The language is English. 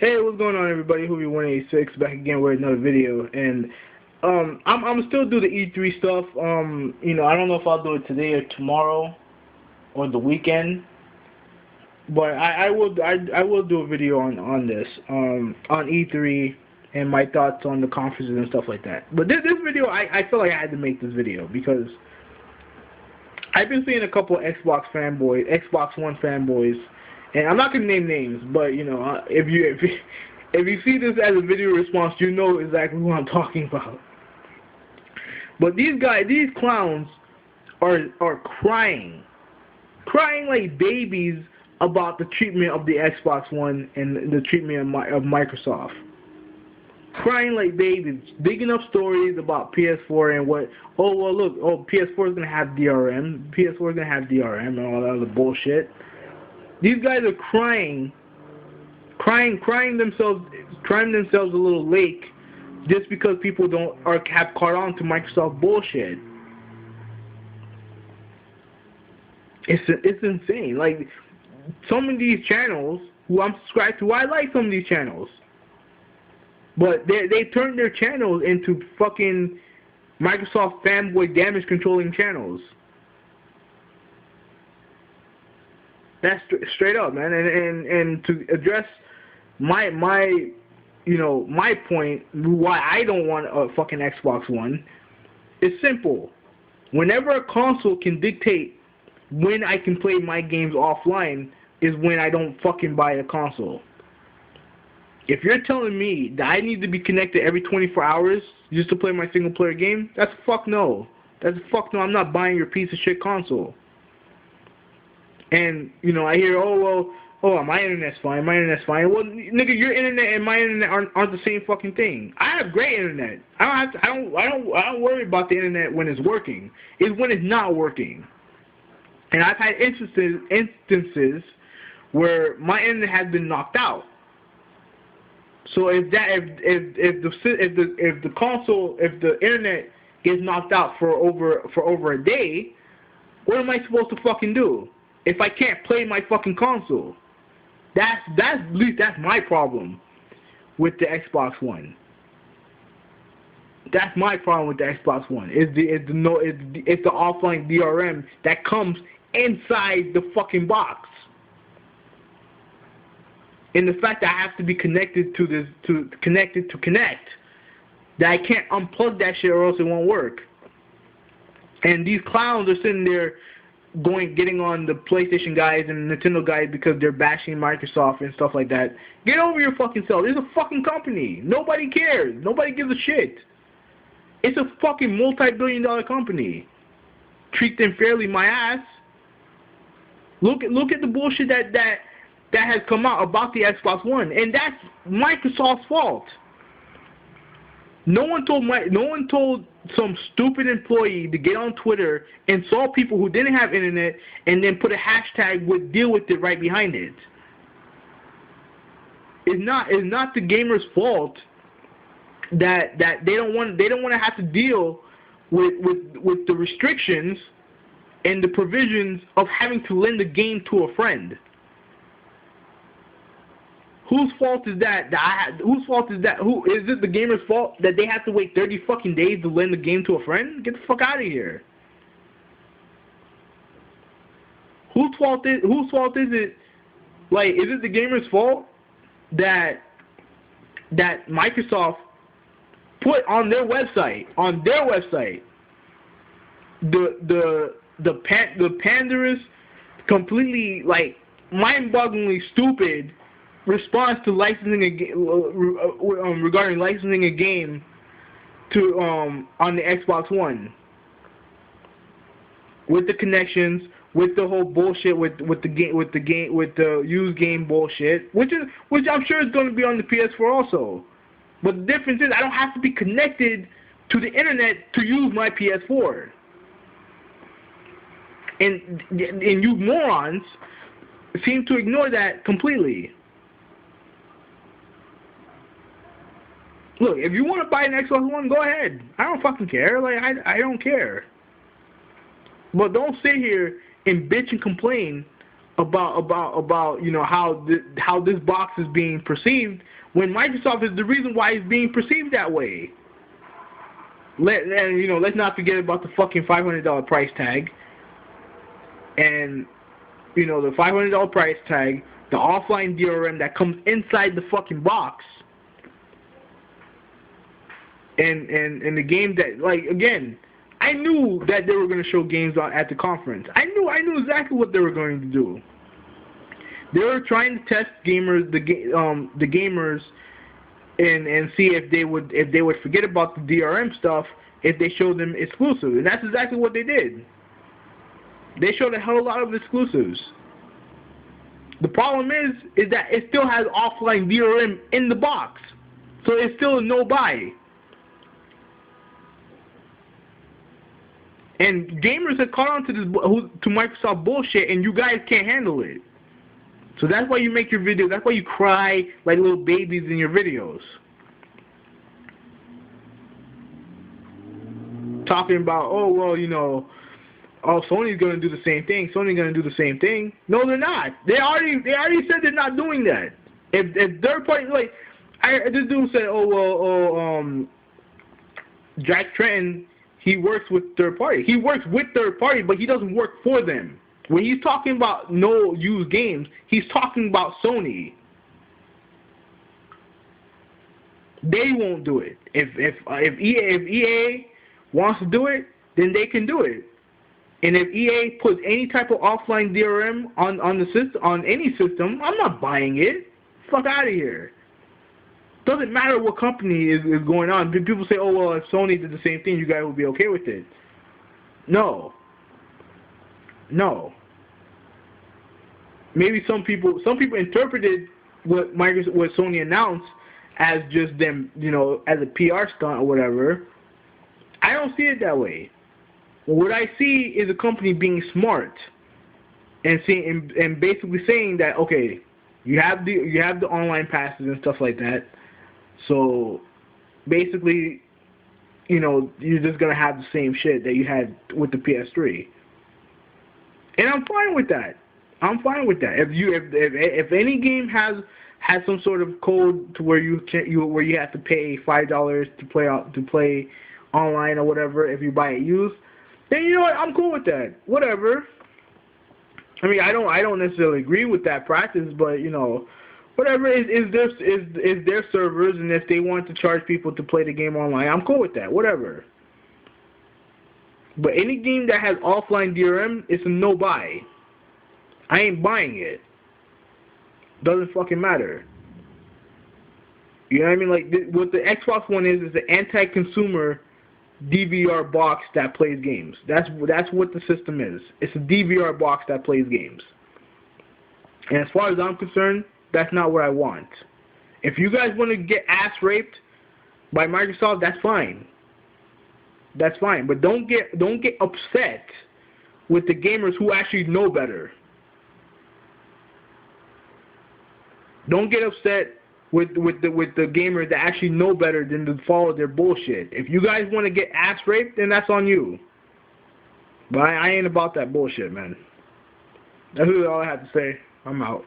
Hey, what's going on, everybody? Hoovy186 back again with another video, and I'm still do the E3 stuff. I don't know if I'll do it today or tomorrow or the weekend, but I will do a video on this on E3 and my thoughts on the conferences and stuff like that. But this video, I feel like I had to make this video because I've been seeing a couple of Xbox One fanboys. And I'm not gonna name names, but if you see this as a video response, you know exactly who I'm talking about. But these clowns, are crying like babies about the treatment of the Xbox One and the treatment of Microsoft. Crying like babies, digging up stories about PS4 and what. Oh well, look. Oh, PS4 is gonna have DRM. PS4 is gonna have DRM and all that other bullshit. These guys are crying themselves a little lake just because people have caught on to Microsoft bullshit. It's insane. Like, some of these channels who I'm subscribed to, I like some of these channels, but they turned their channels into fucking Microsoft fanboy damage controlling channels. That's straight up, man. And to address my point why I don't want a fucking Xbox One, it's simple. Whenever a console can dictate when I can play my games offline is when I don't fucking buy a console. If you're telling me that I need to be connected every 24 hours just to play my single player game, that's a fuck no. That's a fuck no. I'm not buying your piece of shit console. And, I hear, my internet's fine, Well, nigga, your internet and my internet aren't the same fucking thing. I have great internet. I don't worry about the internet when it's working. It's when it's not working. And I've had instances where my internet has been knocked out. So if the internet gets knocked out for over a day, what am I supposed to fucking do? If I can't play my fucking console, at least that's my problem with the Xbox One. That's my problem with the Xbox One. It's the offline DRM that comes inside the fucking box, and the fact that I have to be connected to connect, that I can't unplug that shit or else it won't work. And these clowns are sitting there getting on the PlayStation guys and Nintendo guys because they're bashing Microsoft and stuff like that. Get over your fucking self. It's a fucking company. Nobody cares. Nobody gives a shit. It's a fucking multi-billion-dollar company. Treat them fairly, my ass. Look at the bullshit that has come out about the Xbox One, and that's Microsoft's fault. No one told some stupid employee to get on Twitter and saw people who didn't have internet and then put a hashtag with deal with it right behind it. It's not the gamer's fault that they don't want to have to deal with the restrictions and the provisions of having to lend a game to a friend. Whose fault is that? Whose fault is that? Is it the gamer's fault that they have to wait 30 fucking days to lend the game to a friend? Get the fuck out of here. Whose fault is it? Like, is it the gamer's fault that Microsoft put on their website the panderous, completely, like, mind-bogglingly stupid response to licensing a game, regarding licensing a game to on the Xbox One, with the connections, with the whole bullshit, with the used game bullshit, which I'm sure is going to be on the PS4 also. But the difference is I don't have to be connected to the internet to use my PS4. And you morons seem to ignore that completely. Look, if you want to buy an Xbox One, go ahead. I don't fucking care. Like, I don't care. But don't sit here and bitch and complain about you know how this box is being perceived, when Microsoft is the reason why it's being perceived that way. Let's not forget about the fucking $500 price tag, and the $500 price tag, the offline DRM that comes inside the fucking box, and the game that, like, again, I knew that they were going to show games at the conference. I knew exactly what they were going to do. They were trying to test the gamers, and see if they would forget about the DRM stuff if they showed them exclusives, and that's exactly what they did. They showed a hell of a lot of exclusives. The problem is that it still has offline DRM in the box, so it's still a no buy. And gamers have caught on to Microsoft bullshit, and you guys can't handle it. So that's why you make your videos. That's why you cry like little babies in your videos. Talking about, oh, well, Sony's going to do the same thing. Sony's going to do the same thing. No, they're not. They already said they're not doing that. If third party, like, this dude said, Jack Trenton, he works with third party. He works with third party, but he doesn't work for them. When he's talking about no used games, he's talking about Sony. They won't do it. If EA wants to do it, then they can do it. And if EA puts any type of offline DRM on the system, on any system, I'm not buying it. Fuck out of here. Doesn't matter what company is going on. People say, oh, well, if Sony did the same thing, you guys would be okay with it. No. Maybe some people interpreted what Sony announced as just them, as a PR stunt or whatever. I don't see it that way. What I see is a company being smart and basically saying that, okay, you have the online passes and stuff like that. So basically, you're just gonna have the same shit that you had with the PS3. And I'm fine with that. If any game has some sort of code to where you have to pay $5 to play online or whatever if you buy it used, then you know what, I'm cool with that. Whatever. I mean, I don't necessarily agree with that practice, but whatever is their servers, and if they want to charge people to play the game online, I'm cool with that. Whatever. But any game that has offline DRM, it's a no buy. I ain't buying it. Doesn't fucking matter. You know what I mean? Like, what the Xbox One is an anti-consumer DVR box that plays games. That's what the system is. It's a DVR box that plays games. And as far as I'm concerned, that's not what I want. If you guys want to get ass raped by Microsoft, that's fine. That's fine. But don't get upset with the gamers who actually know better. Don't get upset with the gamers that actually know better than to follow their bullshit. If you guys want to get ass raped, then that's on you. But I ain't about that bullshit, man. That's all I have to say. I'm out.